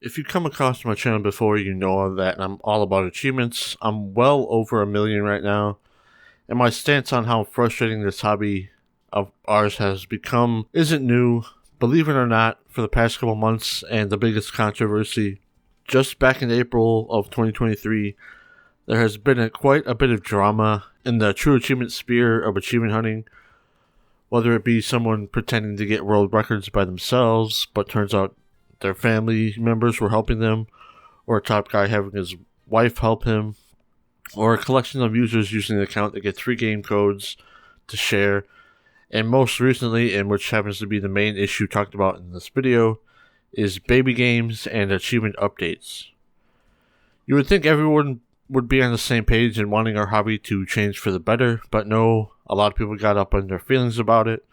If you come across my channel before, you know that I'm all about achievements. I'm well over 1,000,000 right now, and my stance on how frustrating this hobby of ours has become isn't new. Believe it or not, for the past couple months, and the biggest controversy, just back in April of 2023, there has been quite a bit of drama in the true achievement sphere of achievement hunting, whether it be someone pretending to get world records by themselves, but turns out their family members were helping them, or a top guy having his wife help him, or a collection of users using the account to get 3 game codes to share, and most recently, and which happens to be the main issue talked about in this video, is baby games and achievement updates. You would think everyone would be on the same page in wanting our hobby to change for the better, but no, a lot of people got up on their feelings about it.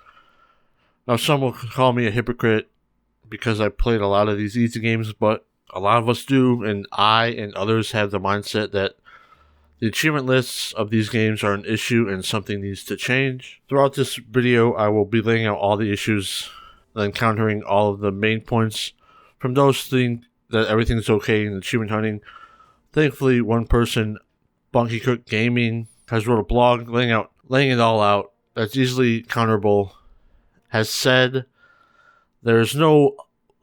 Now, some will call me a hypocrite because I played a lot of these easy games, but a lot of us do, and I and others have the mindset that the achievement lists of these games are an issue and something needs to change. Throughout this video, I will be laying out all the issues and countering all of the main points from those who think that everything's okay in achievement hunting. Thankfully, one person, Bonkekook Gaming, has wrote a blog laying it all out that's easily counterable, has said there's no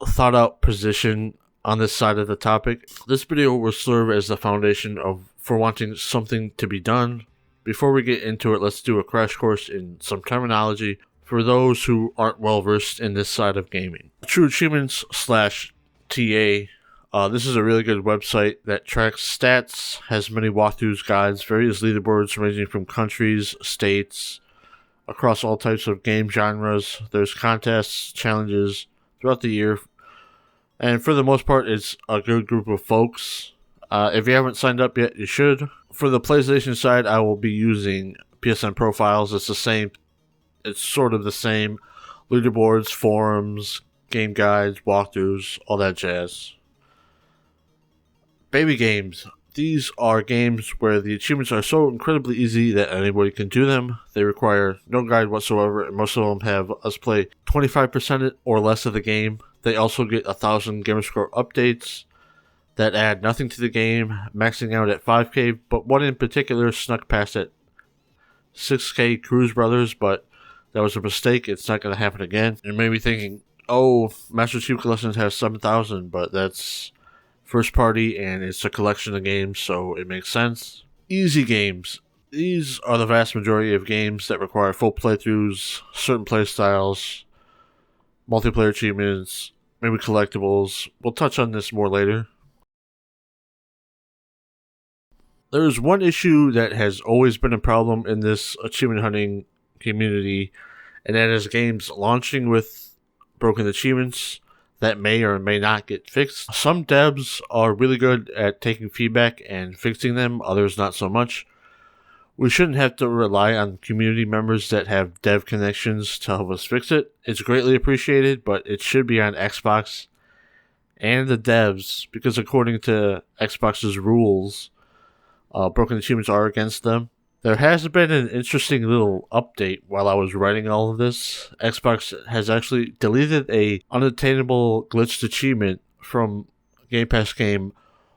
thought out position on this side of the topic. This video will serve as the foundation for wanting something to be done. Before we get into it, let's do a crash course in some terminology for those who aren't well versed in this side of gaming. True Achievements /TA. This is a really good website that tracks stats, has many walkthroughs, guides, various leaderboards ranging from countries, states, across all types of game genres. There's contests, challenges throughout the year, and for the most part, it's a good group of folks. If you haven't signed up yet, you should. For the PlayStation side, I will be using PSN profiles. It's sort of the same leaderboards, forums, game guides, walkthroughs, all that jazz. Baby games. These are games where the achievements are so incredibly easy that anybody can do them. They require no guide whatsoever, and most of them have us play 25% or less of the game. They also get 1,000 gamerscore updates that add nothing to the game, maxing out at 5k, but one in particular snuck past at 6k Cruise Brothers, but that was a mistake. It's not going to happen again. You may be thinking, oh, Master Chief Collections has 7,000, but that's first party and it's a collection of games, so it makes sense. Easy games. These are the vast majority of games that require full playthroughs, certain playstyles, multiplayer achievements, maybe collectibles. We'll touch on this more later. There is one issue that has always been a problem in this achievement hunting community, and that is games launching with broken achievements that may or may not get fixed. Some devs are really good at taking feedback and fixing them, others not so much. We shouldn't have to rely on community members that have dev connections to help us fix it. It's greatly appreciated, but it should be on Xbox and the devs, because according to Xbox's rules, broken achievements are against them. There has been an interesting little update while I was writing all of this. Xbox has actually deleted a unattainable glitched achievement from Game Pass game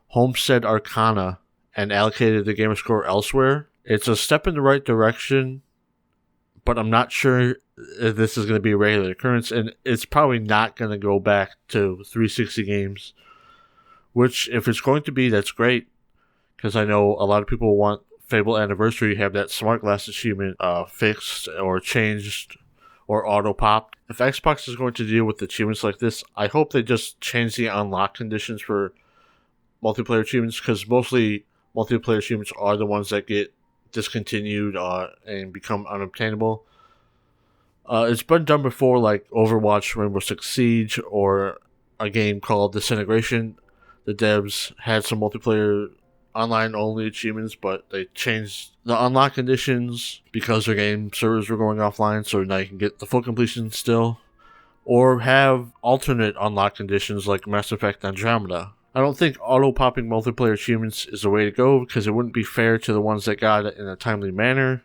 Homestead Arcana and allocated the gamerscore elsewhere. It's a step in the right direction, but I'm not sure if this is going to be a regular occurrence, and it's probably not going to go back to 360 games, which if it's going to be, that's great, because I know a lot of people want Fable Anniversary have that smart glass achievement fixed or changed or auto-popped. If Xbox is going to deal with achievements like this, I hope they just change the unlock conditions for multiplayer achievements, because mostly multiplayer achievements are the ones that get discontinued and become unobtainable. It's been done before, like Overwatch, Rainbow Six Siege, or a game called Disintegration. The devs had some multiplayer online-only achievements, but they changed the unlock conditions because their game servers were going offline, so now you can get the full completion still. Or have alternate unlock conditions like Mass Effect Andromeda. I don't think auto-popping multiplayer achievements is the way to go, because it wouldn't be fair to the ones that got it in a timely manner,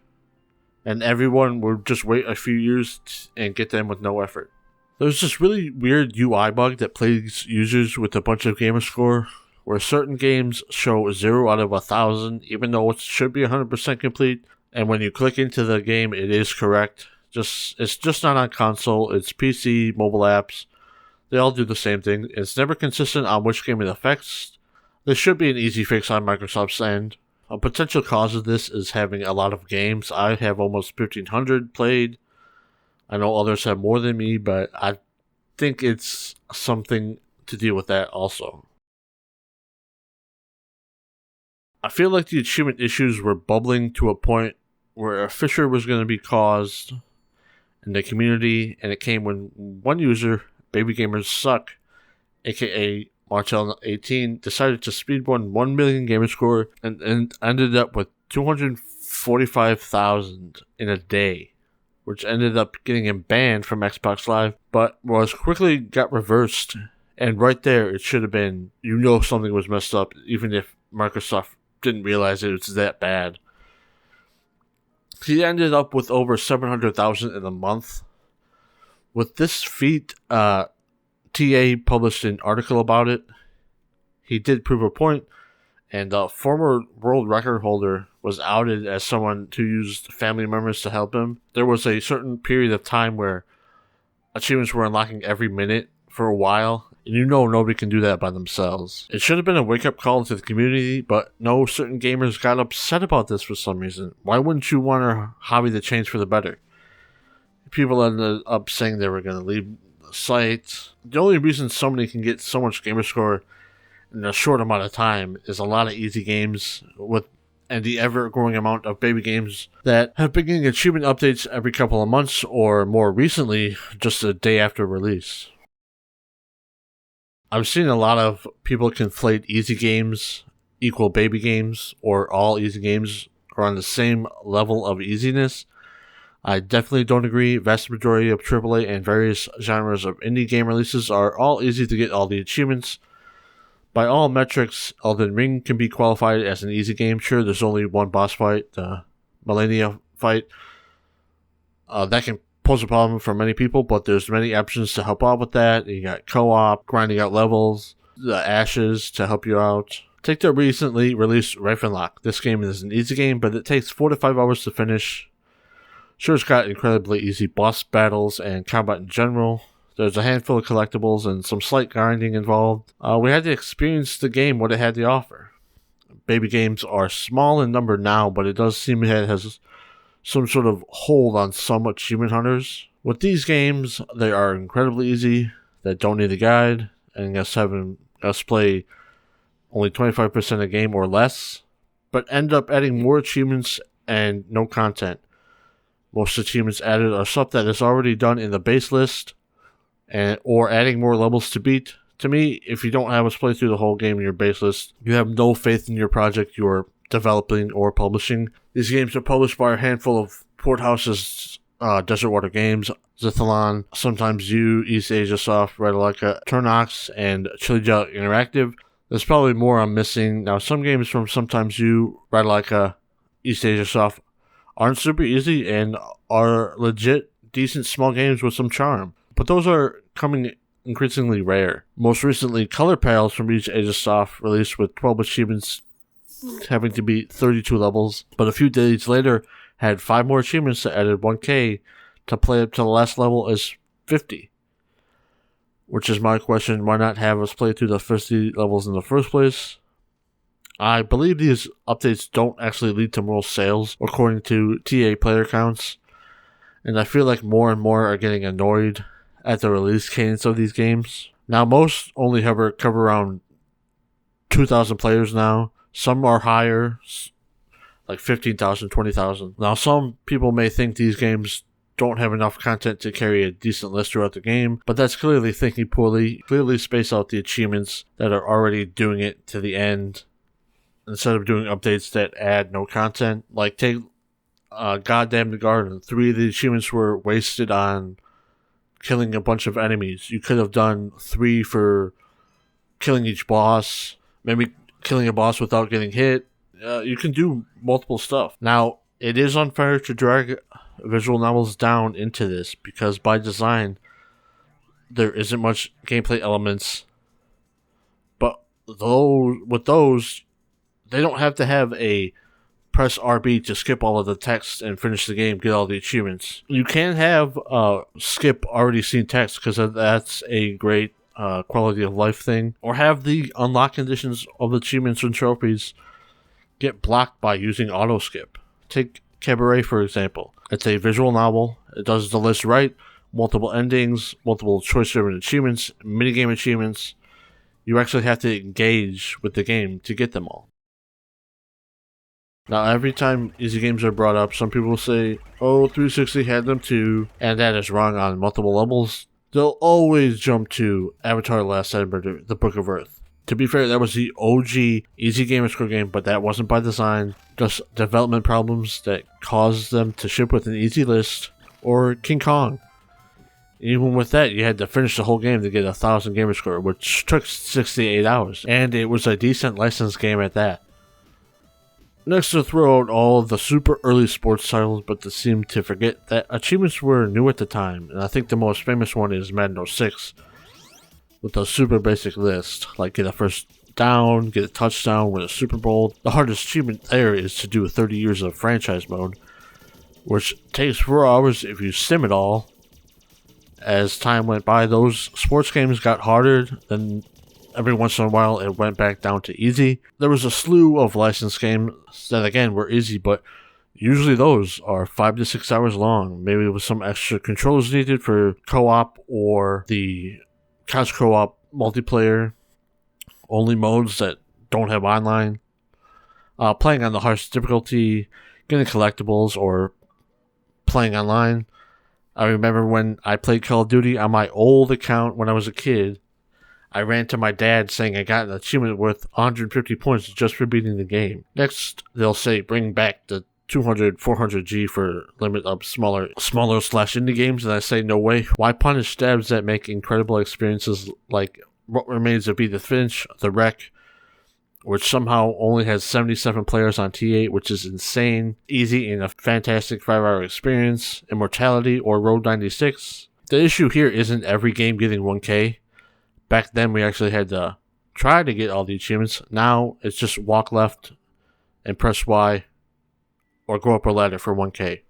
and everyone would just wait a few years and get them with no effort. There's this really weird UI bug that plagues users with a bunch of gamerscore, where certain games show 0 out of 1,000, even though it should be 100% complete. And when you click into the game, it is correct. It's just not on console. It's PC, mobile apps. They all do the same thing. It's never consistent on which game it affects. There should be an easy fix on Microsoft's end. A potential cause of this is having a lot of games. I have almost 1,500 played. I know others have more than me, but I think it's something to deal with that also. I feel like the achievement issues were bubbling to a point where a fissure was going to be caused in the community, and it came when one user, Baby Gamers Suck, aka Martel18, decided to speedrun 1 million gamerscore and ended up with 245,000 in a day, which ended up getting him banned from Xbox Live, but was quickly got reversed. And right there, it should have been, something was messed up, even if Microsoft didn't realize it was that bad. He ended up with over 700,000 in a month. With this feat, TA published an article about it. He did prove a point, and a former world record holder was outed as someone who used family members to help him. There was a certain period of time where achievements were unlocking every minute for a while, and nobody can do that by themselves. It should have been a wake-up call to the community, but no, certain gamers got upset about this for some reason. Why wouldn't you want our hobby to change for the better? People ended up saying they were going to leave the site. The only reason somebody can get so much gamerscore in a short amount of time is a lot of easy games and the ever-growing amount of baby games that have been getting achievement updates every couple of months, or more recently, just a day after release. I've seen a lot of people conflate easy games equal baby games, or all easy games are on the same level of easiness. I definitely don't agree. Vast majority of AAA and various genres of indie game releases are all easy to get all the achievements. By all metrics, Elden Ring can be qualified as an easy game. Sure, there's only one boss fight, the Millennia fight. That can pose a problem for many people, but there's many options to help out with that. You got co-op, grinding out levels, the ashes to help you out. Take the recently released Ravenlock. This game is an easy game, but it takes 4 to 5 hours to finish. Sure, it's got incredibly easy boss battles and combat in general. There's a handful of collectibles and some slight grinding involved. We had to experience the game, what it had to offer. Baby games are small in number now, but it does seem it has some sort of hold on some achievement hunters. With these games, they are incredibly easy, that don't need a guide, and having us play only 25% a game or less, but end up adding more achievements and no content. Most achievements added are stuff that is already done in the base list, or adding more levels to beat. To me, if you don't have us play through the whole game in your base list, you have no faith in your project you're developing or publishing. These games are published by a handful of port houses, Desert Water Games, Zithalon, Sometimes You, East Asia Soft, Redaleka, Turnox, and Chili Jelly Interactive. There's probably more I'm missing. Now, some games from Sometimes You, Redaleka, East Asia Soft aren't super easy and are legit decent small games with some charm, but those are coming increasingly rare. Most recently, Color Pals from East Asia Soft released with 12 achievements having to beat 32 levels, but a few days later had 5 more achievements that added 1k to play up to the last level is 50. Which is my question, why not have us play through the 50 levels in the first place? I believe these updates don't actually lead to more sales, according to TA player counts, and I feel like more and more are getting annoyed at the release cadence of these games. Now, most only cover around 2,000 players now. Some are higher, like 15,000, 20,000. Now, some people may think these games don't have enough content to carry a decent list throughout the game, but that's clearly thinking poorly. Clearly space out the achievements that are already doing it to the end, instead of doing updates that add no content. Like, take Goddamn the Garden. 3 of the achievements were wasted on killing a bunch of enemies. You could have done 3 for killing each boss, maybe killing a boss without getting hit. You can do multiple stuff. Now, it is unfair to drag visual novels down into this, because by design, there isn't much gameplay elements, but those, they don't have to have a press RB to skip all of the text and finish the game, get all the achievements. You can have skip already seen text because that's a great quality of life thing, or have the unlock conditions of achievements and trophies get blocked by using auto skip. Take Cabaret for example. It's a visual novel. It does the list right. Multiple endings, multiple choice-driven achievements, minigame achievements. You actually have to engage with the game to get them all. Now, every time easy games are brought up, some people say, oh, 360 had them too, and that is wrong on multiple levels. They'll always jump to Avatar: The Last Airbender, The Book of Earth. To be fair, that was the OG easy gamerscore game, but that wasn't by design, just development problems that caused them to ship with an easy list. Or King Kong. Even with that, you had to finish the whole game to get 1,000 gamerscore, which took 68 hours, and it was a decent licensed game at that. Next to throw out all of the super early sports titles, but they seem to forget that achievements were new at the time, and I think the most famous one is Madden 06, with a super basic list, like get a first down, get a touchdown, win a Super Bowl. The hardest achievement there is to do 30 years of franchise mode, which takes 4 hours if you sim it all. As time went by, those sports games got harder, then every once in a while it went back down to easy. There was a slew of licensed games that again were easy, but usually those are 5 to 6 hours long, maybe with some extra controls needed for co-op or the couch co-op multiplayer only modes that don't have online. Playing on the harsh difficulty, getting collectibles, or playing online. I remember when I played Call of Duty on my old account when I was a kid, I ran to my dad saying I got an achievement worth 150 points just for beating the game. Next, they'll say bring back the 200, 400G for limit up smaller / indie games, and I say no way. Why punish stabs that make incredible experiences like What Remains of Edith Finch, The Wreck, which somehow only has 77 players on T8, which is insane, easy and a fantastic 5-hour experience, Immortality, or Road 96. The issue here isn't every game getting 1K. Back then we actually had to try to get all the achievements. Now it's just walk left and press Y, or go up a ladder for 1K.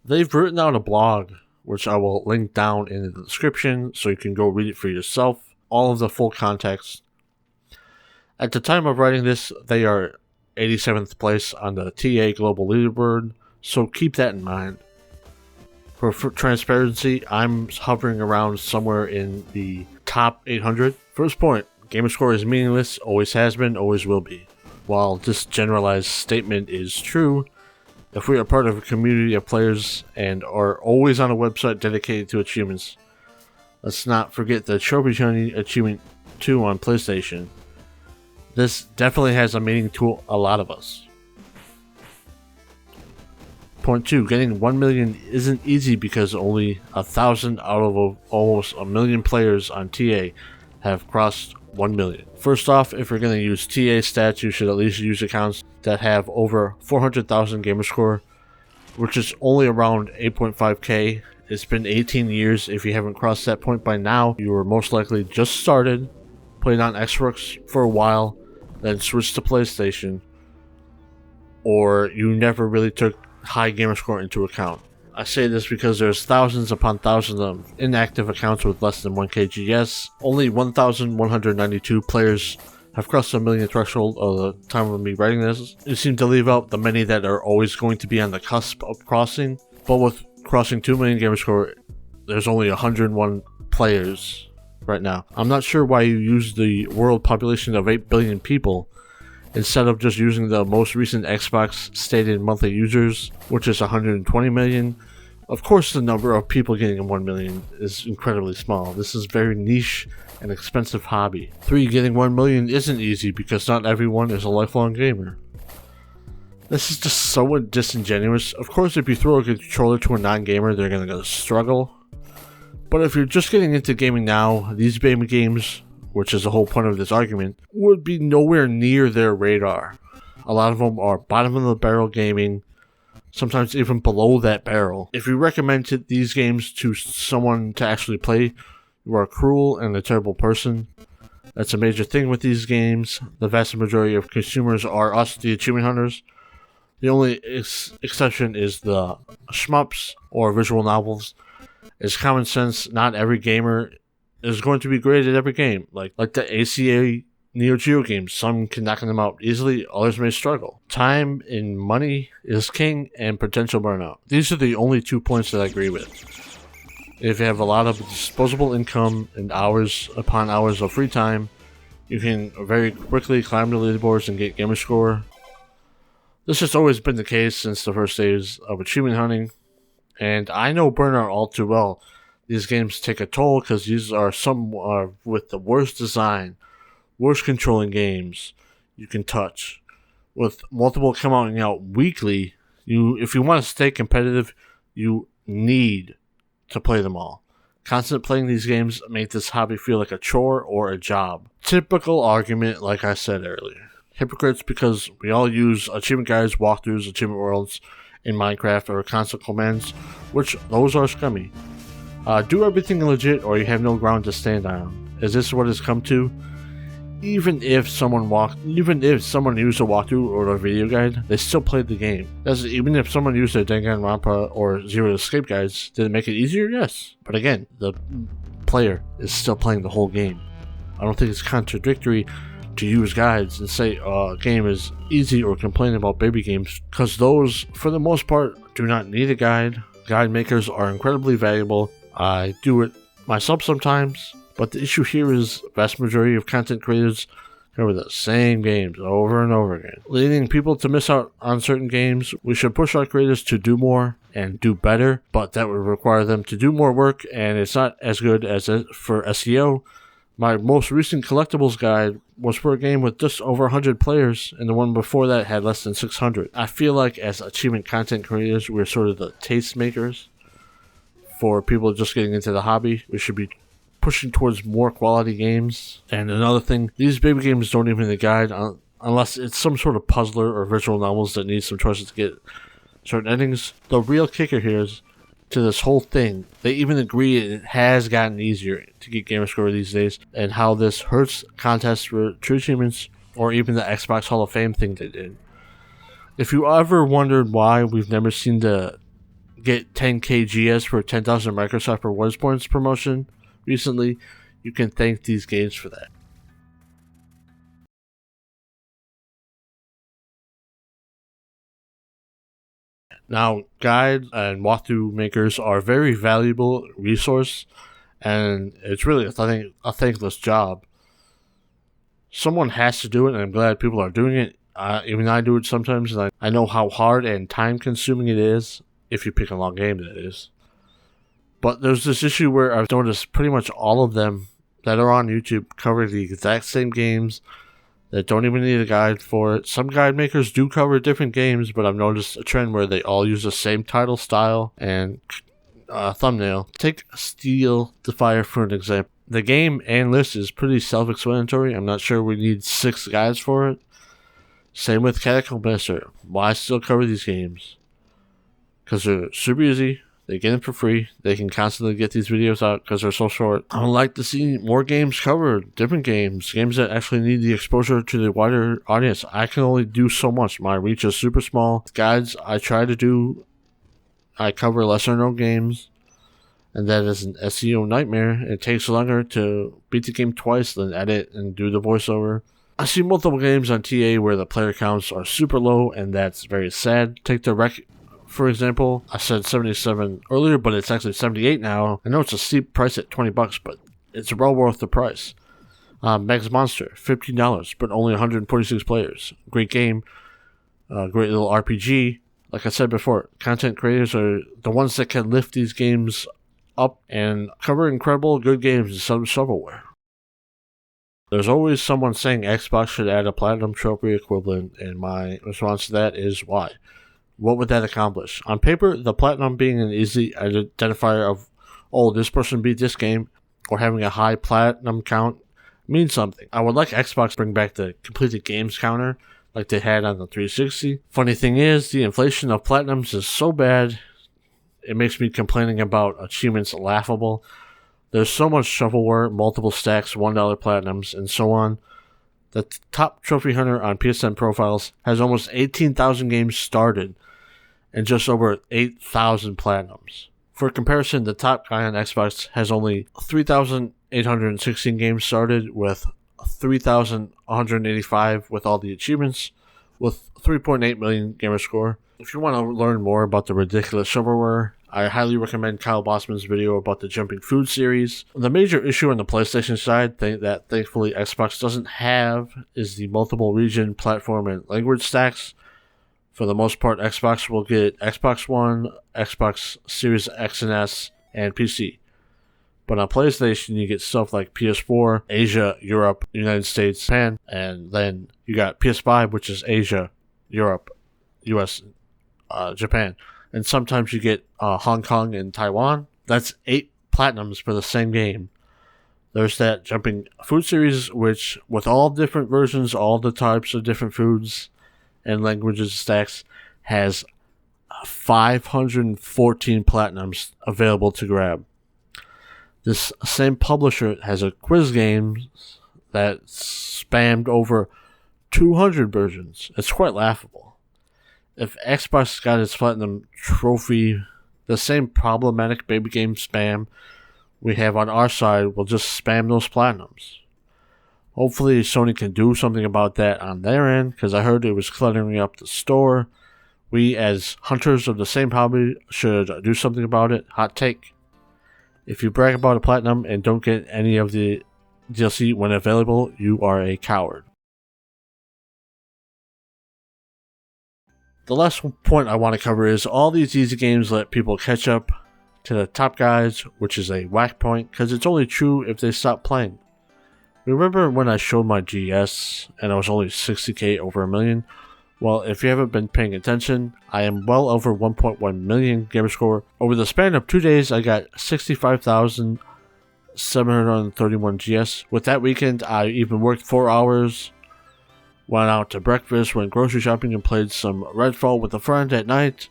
They've written out a blog, which I will link down in the description so you can go read it for yourself, all of the full context. At the time of writing this, they are 87th place on the TA Global Leaderboard, so keep that in mind. For transparency, I'm hovering around somewhere in the top 800. First point, gamerscore is meaningless, always has been, always will be. While this generalized statement is true, if we are part of a community of players and are always on a website dedicated to achievements, let's not forget the Trophy Hunting Achievement 2 on PlayStation. This definitely has a meaning to a lot of us. Point 2, getting 1 million isn't easy because only 1,000 out of almost a million players on TA have crossed 1 million. First off, if you're going to use TA stats, you should at least use accounts that have over 400,000 gamerscore, which is only around 8.5k. It's been 18 years. If you haven't crossed that point by now, you were most likely just started, played on Xbox for a while, then switched to PlayStation, or you never really took high gamerscore into account. I say this because there's thousands upon thousands of inactive accounts with less than 1k GS. Only 1,192 players have crossed the million threshold at the time of me writing this. You seem to leave out the many that are always going to be on the cusp of crossing, but with crossing 2 million gamerscore, there's only 101 players right now. I'm not sure why you use the world population of 8 billion people instead of just using the most recent Xbox stated monthly users, which is 120 million. Of course, the number of people getting 1 million is incredibly small. This is very niche and expensive hobby. 3, getting 1 million isn't easy because not everyone is a lifelong gamer. This is just so disingenuous. Of course, if you throw a controller to a non-gamer, they're gonna struggle. But if you're just getting into gaming now, these baby games, which is the whole point of this argument, would be nowhere near their radar. A lot of them are bottom of the barrel gaming, sometimes even below that barrel. If you recommend these games to someone to actually play, you are cruel and a terrible person. That's a major thing with these games. The vast majority of consumers are us, the achievement hunters. The only exception is the shmups or visual novels. It's common sense, not every gamer is going to be great at every game. Like the ACA Neo Geo games, some can knock them out easily, others may struggle. Time and money is king, and potential burnout. These are the only 2 points that I agree with. If you have a lot of disposable income and hours upon hours of free time, you can very quickly climb the leaderboards and get gamerscore. This has always been the case since the first days of achievement hunting, and I know burnout all too well. These games take a toll because these are some with the worst design, worst controlling games you can touch. With multiple coming out weekly, if you want to stay competitive, you need to play them all. Constant playing these games make this hobby feel like a chore or a job. Typical argument, like I said earlier. Hypocrites because we all use achievement guides, walkthroughs, achievement worlds in Minecraft or console commands, which those are scummy. Do everything legit or you have no ground to stand on. Is this what it's come to? Even if someone used a walkthrough or a video guide, they still played the game. Even if someone used a Danganronpa or Zero Escape guides, did it make it easier? Yes. But again, the player is still playing the whole game. I don't think it's contradictory to use guides and say a game is easy or complain about baby games, because those, for the most part, do not need a guide. Guide makers are incredibly valuable. I do it myself sometimes, but the issue here is the vast majority of content creators cover the same games over and over again, leading people to miss out on certain games. We should push our creators to do more and do better, but that would require them to do more work, and it's not as good as for SEO. My most recent collectibles guide was for a game with just over 100 players, and the one before that had less than 600. I feel like as achievement content creators, we're sort of the tastemakers for people just getting into the hobby. We should be pushing towards more quality games. And another thing, these baby games don't even need a guide unless it's some sort of puzzler or visual novels that need some choices to get certain endings. The real kicker here is to this whole thing, they even agree it has gotten easier to get gamerscore these days, and how this hurts contests for true achievements or even the Xbox Hall of Fame thing they did. If you ever wondered why we've never seen the get 10k GS for 10,000 Microsoft rewards points promotion recently, you can thank these games for that. Now, guides and walkthrough makers are a very valuable resource, and it's really a thankless job. Someone has to do it, and I'm glad people are doing it. Even I do it sometimes, and I know how hard and time-consuming it is, if you pick a long game, that is. But there's this issue where I've noticed pretty much all of them that are on YouTube cover the exact same games that don't even need a guide for it. Some guide makers do cover different games, but I've noticed a trend where they all use the same title style and thumbnail. Take Steel the Fire for an example. The game and list is pretty self-explanatory. I'm not sure we need 6 guides for it. Same with Catacomb Master. Why still cover these games? Because they're super easy. They get them for free. They can constantly get these videos out because they're so short. I would like to see more games covered. Different games. Games that actually need the exposure to the wider audience. I can only do so much. My reach is super small. Guides I try to do, I cover lesser known games. And that is an SEO nightmare. It takes longer to beat the game twice than edit and do the voiceover. I see multiple games on TA where the player counts are super low, and that's very sad. Take the Wreck, for example. I said 77 earlier, but it's actually 78 now. I know it's a steep price at $20, but it's well worth the price. Meg's Monster, $15, but only 146 players. Great game. Great little RPG. Like I said before, content creators are the ones that can lift these games up and cover incredible good games in some shovelware. There's always someone saying Xbox should add a platinum trophy equivalent, and my response to that is why? What would that accomplish? On paper, the platinum being an easy identifier of, oh, this person beat this game, or having a high platinum count means something. I would like Xbox to bring back the completed games counter like they had on the 360. Funny thing is, the inflation of platinums is so bad, it makes me complaining about achievements laughable. There's so much shovelware, multiple stacks, $1 platinums, and so on. The top trophy hunter on PSN profiles has almost 18,000 games started and just over 8,000 platinums. For comparison, the top guy on Xbox has only 3,816 games started with 3,185 with all the achievements, with 3.8 million gamerscore. If you want to learn more about the ridiculous shovelware, I highly recommend Kyle Bosman's video about the Jumping Food series. The major issue on the PlayStation side that thankfully Xbox doesn't have is the multiple region, platform, and language stacks. For the most part, Xbox will get Xbox One, Xbox Series X and S, and PC. But on PlayStation, you get stuff like PS4, Asia, Europe, United States, Japan, and then you got PS5, which is Asia, Europe, US, Japan. And sometimes you get Hong Kong and Taiwan. That's 8 platinums for the same game. There's that Jumping Food series, which with all different versions, all the types of different foods and languages stacks, has 514 platinums available to grab. This same publisher has a quiz game that spammed over 200 versions. It's quite laughable. If Xbox got its platinum trophy, the same problematic baby game spam we have on our side will just spam those platinums. Hopefully Sony can do something about that on their end, because I heard it was cluttering up the store. We, as hunters of the same hobby, should do something about it. Hot take. If you brag about a platinum and don't get any of the DLC when available, you are a coward. The last point I want to cover is all these easy games let people catch up to the top guys, which is a whack point, because it's only true if they stop playing. Remember when I showed my GS and I was only 60k over a million? Well, if you haven't been paying attention, I am well over 1.1 million gamerscore. Over the span of 2 days, I got 65,731 GS. With that weekend, I even worked 4 hours, went out to breakfast, went grocery shopping, and played some Redfall with a friend at night.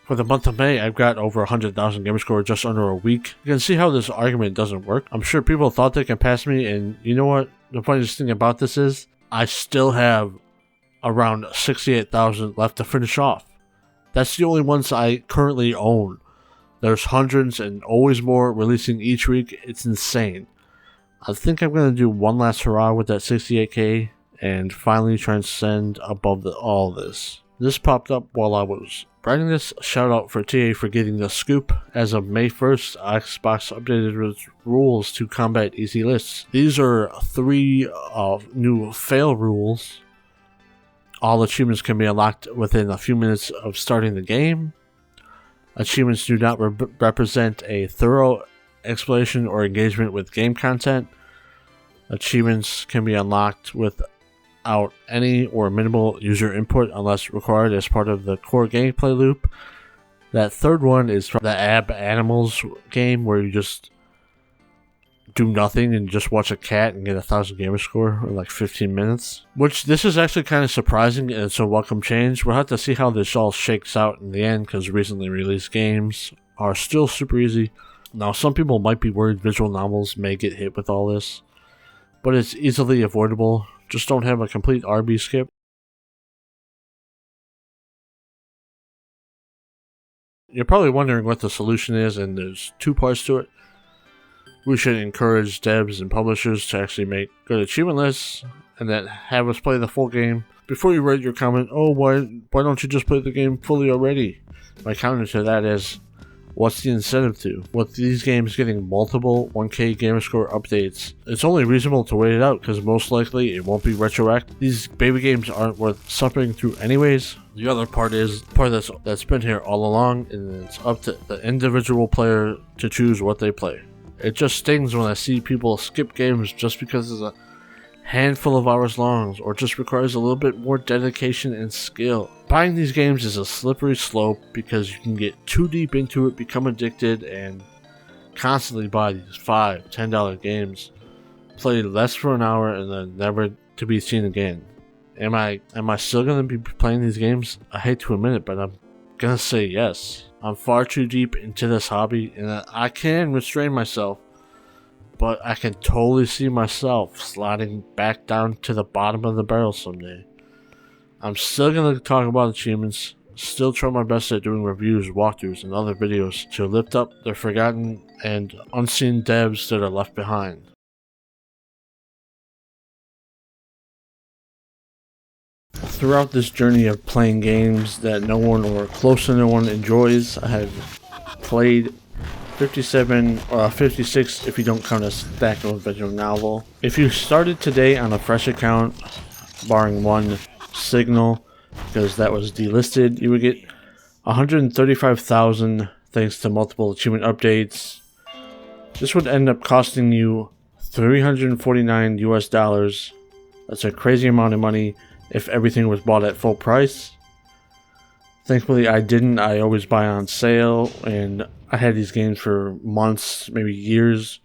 For the month of May, I've got over 100,000 gamerscore just under a week. You can see how this argument doesn't work. I'm sure people thought they can pass me, and you know what? The funniest thing about this is, I still have around 68,000 left to finish off. That's the only ones I currently own. There's hundreds and always more releasing each week. It's insane. I think I'm going to do one last hurrah with that 68k and finally transcend above all this. This popped up while I was writing this. Shout out for TA for getting the scoop. As of May 1st, Xbox updated its rules to combat easy lists. These are 3 new fail rules. All achievements can be unlocked within a few minutes of starting the game. Achievements do not represent a thorough exploration or engagement with game content. Achievements can be unlocked without any or minimal user input unless required as part of the core gameplay loop. That third one is from the Ab Animals game where you just do nothing and just watch a cat and get 1,000 gamer score in like 15 minutes. Which, this is actually kind of surprising and it's a welcome change. We'll have to see how this all shakes out in the end because recently released games are still super easy. Now, some people might be worried visual novels may get hit with all this, but it's easily avoidable. Just don't have a complete RB skip. You're probably wondering what the solution is, and there's 2 parts to it. We should encourage devs and publishers to actually make good achievement lists and then have us play the full game. Before you write your comment, oh, why don't you just play the game fully already? My counter to that is, what's the incentive to? With these games getting multiple 1K gamerscore updates, it's only reasonable to wait it out because most likely it won't be retroactive. These baby games aren't worth suffering through anyways. The other part is that's been here all along, and it's up to the individual player to choose what they play. It just stings when I see people skip games just because it's a handful of hours long or just requires a little bit more dedication and skill. Buying these games is a slippery slope because you can get too deep into it, become addicted, and constantly buy these $5, $10 games, play less for an hour, and then never to be seen again. Am I still going to be playing these games? I hate to admit it, but I'm going to say yes. I'm far too deep into this hobby, and I can restrain myself, but I can totally see myself sliding back down to the bottom of the barrel someday. I'm still going to talk about achievements, still try my best at doing reviews, walkthroughs, and other videos to lift up the forgotten and unseen devs that are left behind. Throughout this journey of playing games that no one or close to no one enjoys, I have played 57 or 56 if you don't count a stack of visual novel. If you started today on a fresh account, barring one signal because that was delisted, you would get 135,000 thanks to multiple achievement updates. This would end up costing you $349 US. That's a crazy amount of money if everything was bought at full price. Thankfully I didn't. I always buy on sale, and I had these games for months, maybe years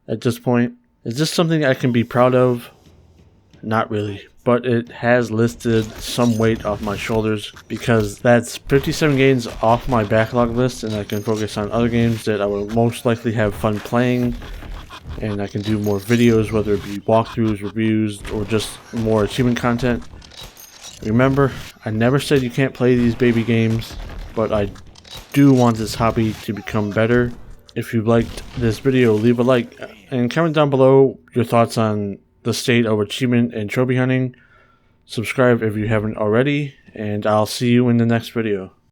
at this point. Is this something I can be proud of? Not really, but it has lifted some weight off my shoulders because that's 57 games off my backlog list, and I can focus on other games that I will most likely have fun playing, and I can do more videos, whether it be walkthroughs, reviews, or just more achievement content. Remember, I never said you can't play these baby games, but I do want this hobby to become better. If you liked this video, leave a like and comment down below your thoughts on the state of achievement and trophy hunting. Subscribe if you haven't already, and I'll see you in the next video.